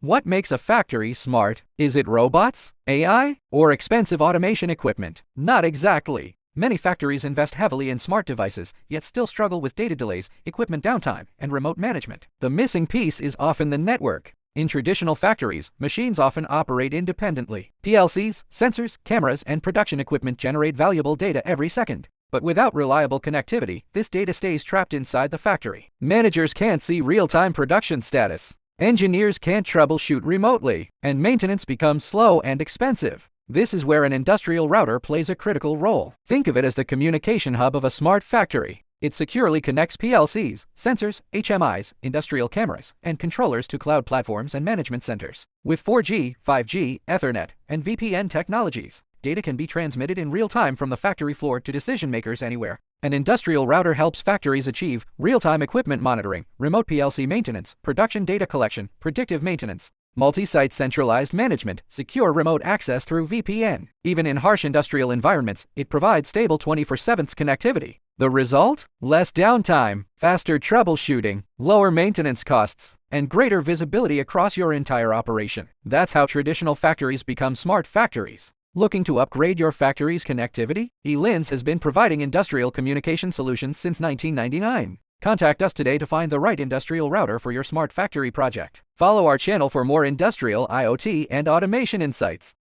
What makes a factory smart? Is it robots, AI, or expensive automation equipment? Not exactly. Many factories invest heavily in smart devices, yet still struggle with data delays, equipment downtime, and remote management. The missing piece is often the network. In traditional factories, machines often operate independently. PLCs, sensors, cameras, and production equipment generate valuable data every second. But without reliable connectivity, this data stays trapped inside the factory. Managers can't see real-time production status. Engineers can't troubleshoot remotely, and maintenance becomes slow and expensive. This is where an industrial router plays a critical role. Think of it as the communication hub of a smart factory. It securely connects PLCs, sensors, HMIs, industrial cameras, and controllers to cloud platforms and management centers. With 4G, 5G, Ethernet, and VPN technologies, data can be transmitted in real time from the factory floor to decision makers anywhere. An industrial router helps factories achieve real-time equipment monitoring, remote PLC maintenance, production data collection, predictive maintenance, multi-site centralized management, secure remote access through VPN. Even in harsh industrial environments, it provides stable 24/7 connectivity. The result? Less downtime, faster troubleshooting, lower maintenance costs, and greater visibility across your entire operation. That's how traditional factories become smart factories. Looking to upgrade your factory's connectivity? E-Lins has been providing industrial communication solutions since 1999. Contact us today to find the right industrial router for your smart factory project. Follow our channel for more industrial IoT and automation insights.